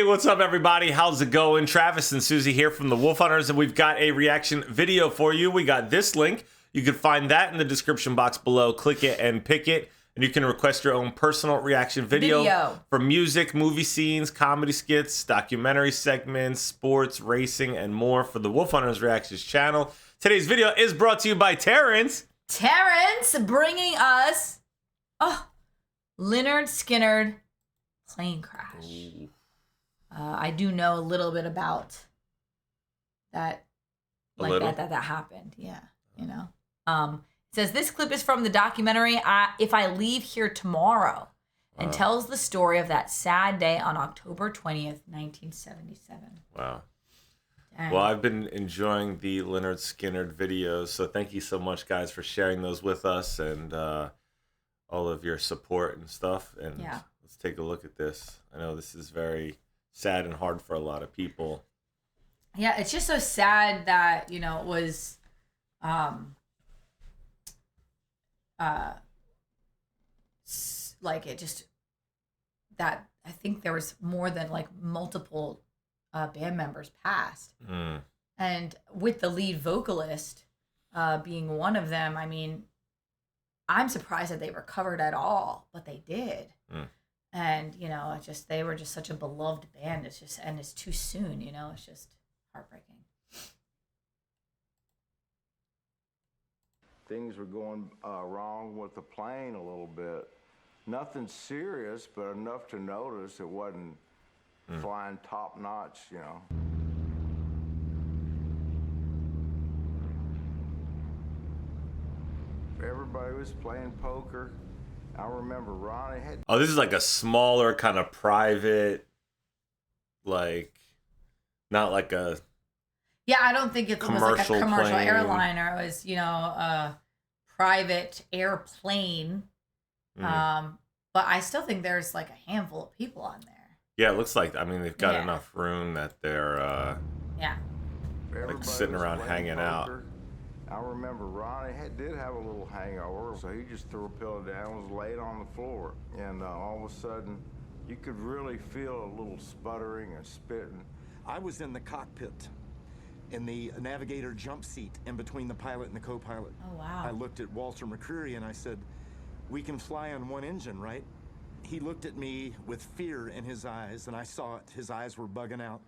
what's up, everybody? How's it going? Travis and Susie here from the Wolf Hunters, and we've got a reaction video for you. We got this link. You can find that in the description box below. Click it and pick it, and you can request your own personal reaction video for music, movie scenes, comedy skits, documentary segments, sports, racing, and more for the Wolf Hunterz Reactions channel. Today's video is brought to you by Terrence. Terrence bringing us Lynyrd Skynyrd plane crash. I do know a little bit about that, that happened. Yeah, you know. It says this clip is from the documentary "If I Leave Here Tomorrow," and tells the story of that sad day on October 20th, 1977. Wow. Dang. Well, I've been enjoying the Lynyrd Skynyrd videos, so thank you so much, guys, for sharing those with us and all of your support and stuff. And let's take a look at this. I know this is very sad and hard for a lot of people. Yeah, it's just so sad that, you know, it was like it just that I think there was more than like multiple band members passed. And with the lead vocalist being one of them, I mean, I'm surprised that they recovered at all, but they did. And, you know, it's just, they were just such a beloved band. It's just, and it's too soon, you know, it's just heartbreaking. Things were going wrong with the plane a little bit. Nothing serious, but enough to notice it wasn't flying top notch, you know. Everybody was playing poker. I remember Ronnie had... Oh, this is like a smaller kind of private, like, not like a... Yeah, I don't think it was like a commercial plane. Airliner. It was, you know, a private airplane. But I still think there's like a handful of people on there. Yeah, it looks like, I mean, they've got enough room that they're like sitting around hanging out. I remember Ronnie did have a little hangover, so he just threw a pillow down and was laid on the floor. And all of a sudden, you could really feel a little sputtering and spitting. I was in the cockpit, in the navigator jump seat, in between the pilot and the co-pilot. Oh, wow. I looked at Walter McCreary and I said, "We can fly on one engine, right?" He looked at me with fear in his eyes, and I saw it. His eyes were bugging out.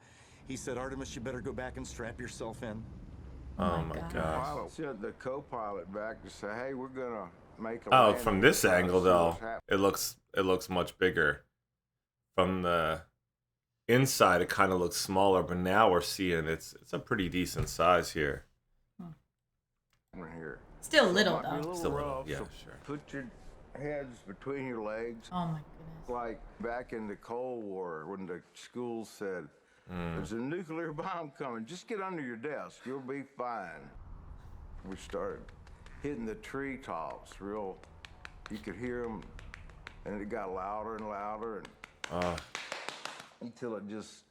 He said, "Artemis, you better go back and strap yourself in." Oh my gosh. I sent the co-pilot back to say, "Hey, we're gonna make a Oh, landing." from this angle though, it looks much bigger. From the inside, it kind of looks smaller, but now we're seeing it's a pretty decent size here. Here. Still little though. Still little, yeah, so sure. Put your heads between your legs. Oh my goodness. Like back in the Cold War when the schools said, "There's a nuclear bomb coming. Just get under your desk. You'll be fine." We started hitting the treetops real. You could hear them, and it got louder and louder, and until it just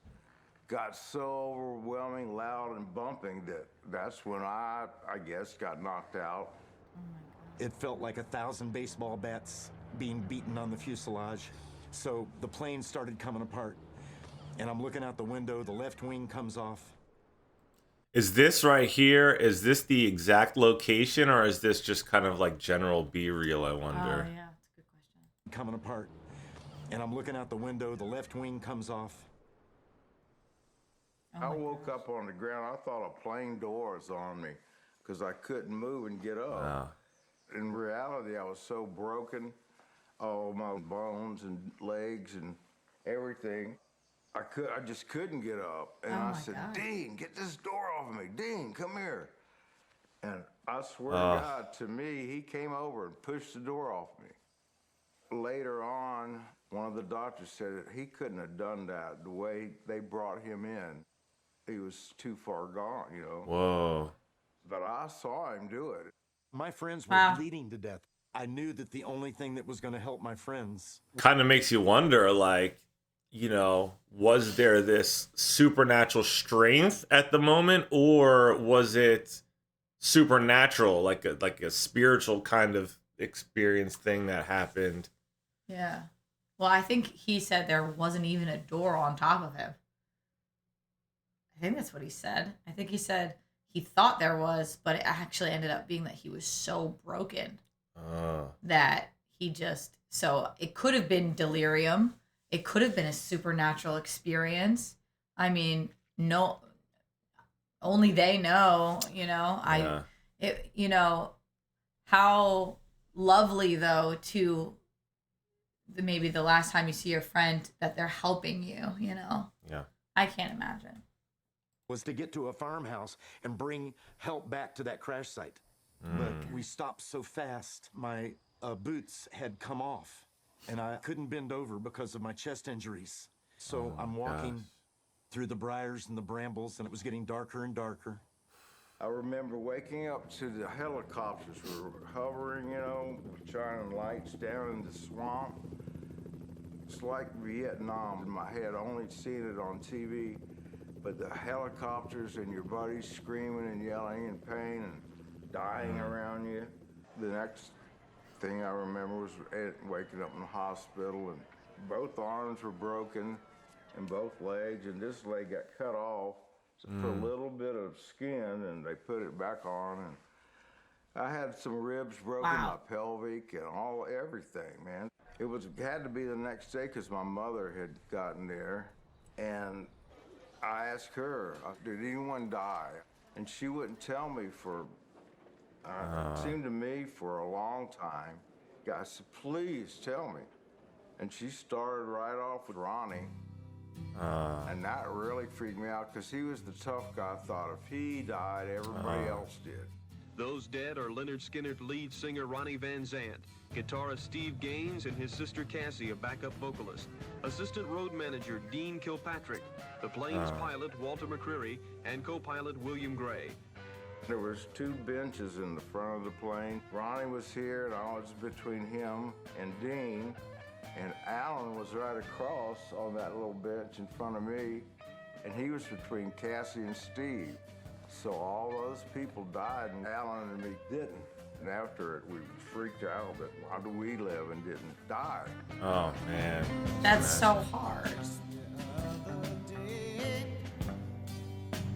got so overwhelming, loud, and bumping that's when I guess, got knocked out. Oh my God. It felt like 1,000 baseball bats being beaten on the fuselage. So the plane started coming apart. And I'm looking out the window, the left wing comes off. Is this right here, is this the exact location, or is this just kind of like general B-reel, I wonder? Oh, yeah, that's a good question. Coming apart. And I'm looking out the window, the left wing comes off. I woke up on the ground. I thought a plane door was on me because I couldn't move and get up. Wow. In reality, I was so broken, all my bones and legs and everything. I just couldn't get up. And I said, "Dean, get this door off of me. Dean, come here." And I swear to God, to me, he came over and pushed the door off me. Later on, one of the doctors said that he couldn't have done that the way they brought him in. He was too far gone, you know. Whoa. But I saw him do it. My friends were bleeding to death. I knew that the only thing that was going to help my friends... Kind of makes you wonder, like, you know, was there this supernatural strength at the moment, or was it supernatural, like a spiritual kind of experience thing that happened? Yeah. Well, I think he said there wasn't even a door on top of him. I think that's what he said. I think he said he thought there was, but it actually ended up being that he was so broken that he just... So it could have been delirium. It could have been a supernatural experience. I mean, no, only they know, you know. You know, how lovely though to maybe the last time you see your friend that they're helping you, you know. Yeah. I can't imagine. Was to get to a farmhouse and bring help back to that crash site. But we stopped so fast, my boots had come off, and I couldn't bend over because of my chest injuries. So I'm walking through the briars and the brambles, and it was getting darker and darker. I remember waking up to the helicopters were hovering, you know, shining lights down in the swamp. It's like Vietnam in my head. I only seen it on TV. But the helicopters and your buddies screaming and yelling in pain and dying around you. The next thing I remember was waking up in the hospital, and both arms were broken and both legs, and this leg got cut off for a little bit of skin, and they put it back on, and I had some ribs broken, my pelvic and everything, man. It had to be the next day because my mother had gotten there, and I asked her, did anyone die? And she wouldn't tell me for, it seemed to me, for a long time. I said, please tell me. And she started right off with Ronnie. And that really freaked me out because he was the tough guy. I thought if he died, everybody else did. Those dead are Lynyrd Skynyrd lead singer Ronnie Van Zant, guitarist Steve Gaines and his sister Cassie, a backup vocalist, assistant road manager Dean Kilpatrick, the plane's pilot Walter McCreary, and co-pilot William Gray. There was 2 benches in the front of the plane. Ronnie was here, and I was between him and Dean, and Alan was right across on that little bench in front of me, and he was between Cassie and Steve. So all those people died, and Alan and me didn't. And after it, we freaked out that why do we live and didn't die? Oh, man. That's so hard.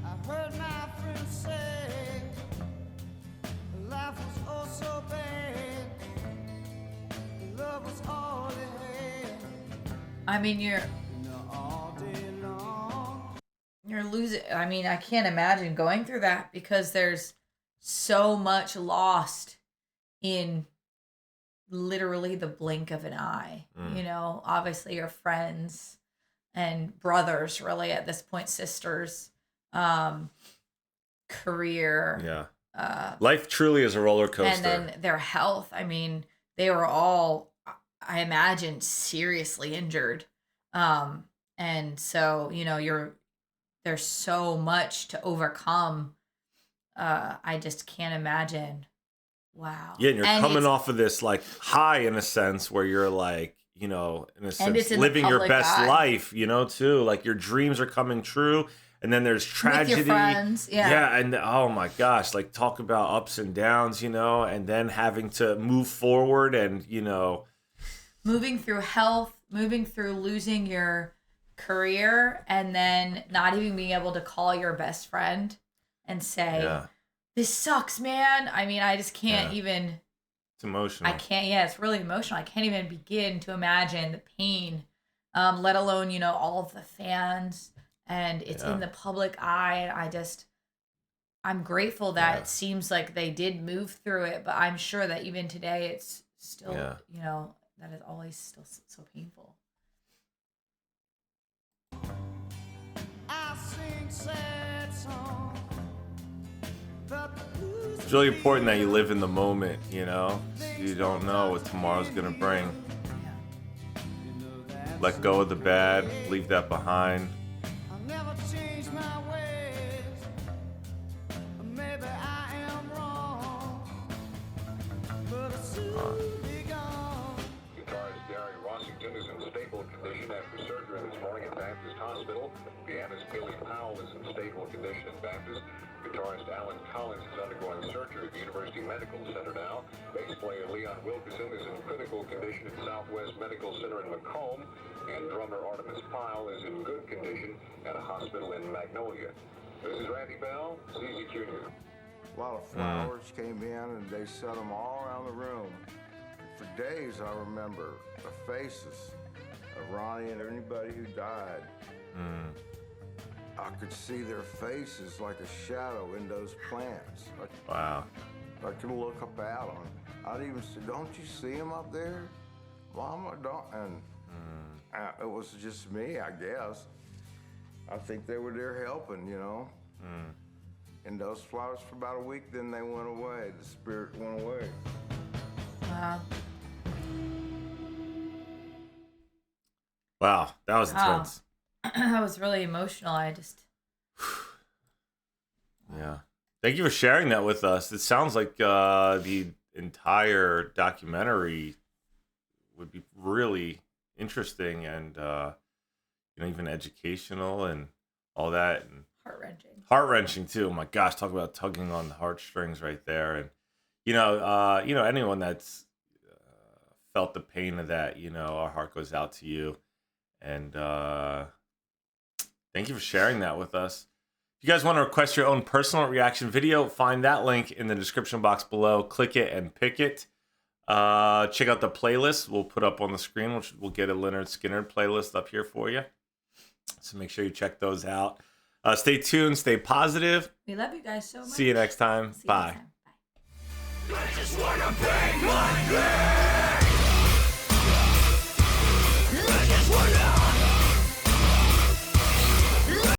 I heard my friend say life was oh so bad, love was all they had. I mean, you're losing. I mean, I can't imagine going through that because there's so much lost in literally the blink of an eye. You know, obviously your friends and brothers, really at this point, sisters, career. Yeah. Life truly is a roller coaster. And then their health. I mean, they were all, I imagine, seriously injured. And so, you know, there's so much to overcome. I just can't imagine. Wow. Yeah, and you're coming off of this like high in a sense where you're like, you know, in a sense, living your best life, you know, too. Like your dreams are coming true. And then there's tragedy. With your friends, yeah. And oh my gosh, like talk about ups and downs, you know, and then having to move forward and, you know, moving through health, moving through losing your career, and then not even being able to call your best friend and say, this sucks, man. I mean, I just can't even. It's emotional. I can't. Yeah, it's really emotional. I can't even begin to imagine the pain, let alone, you know, all of the fans, and it's in the public eye. I'm grateful that it seems like they did move through it, but I'm sure that even today it's still, you know, that is always still so painful. I sing sad songs, but the blues it's really important that you live in the moment, you know? You don't know what tomorrow's gonna bring. Let go of the bad, leave that behind. I'll never change my ways. Maybe I am wrong, but it's soon be gone. Guitarist Gary Rossington is in stable condition after surgery this morning at Baptist Hospital. Pianist Billy Powell is in stable condition at Baptist. Guitarist Alan Collins is undergoing surgery at the University Medical Center now. Bass player Leon Wilkerson is in critical condition at Southwest Medical Center in Macomb. And drummer Artemis Pyle is in good condition at a hospital in Magnolia. This is Randy Bell, CZQ News. A lot of flowers came in and they set them all around the room. For days I remember the faces of Ronnie and anybody who died. I could see their faces like a shadow in those plants. Wow. I could look up at them. I'd even say, don't you see them up there? Mama, don't. And it was just me, I guess. I think they were there helping, you know. And those flowers for about a week, then they went away. The spirit went away. Wow. Wow, that was intense. That was really emotional. I just... Yeah. Thank you for sharing that with us. It sounds like the entire documentary would be really interesting and even educational and all that. And heart-wrenching too. Oh my gosh, talk about tugging on the heartstrings right there. And anyone that's felt the pain of that, our heart goes out to you. And thank you for sharing that with us. If you guys want to request your own personal reaction video, find that link in the description box below. Click it and pick it. Check out the playlist we'll put up on the screen, which we'll get a Lynyrd Skynyrd playlist up here for you. So make sure you check those out. Stay tuned. Stay positive. We love you guys so much. See you next time. Bye. Bye. I just wanna break my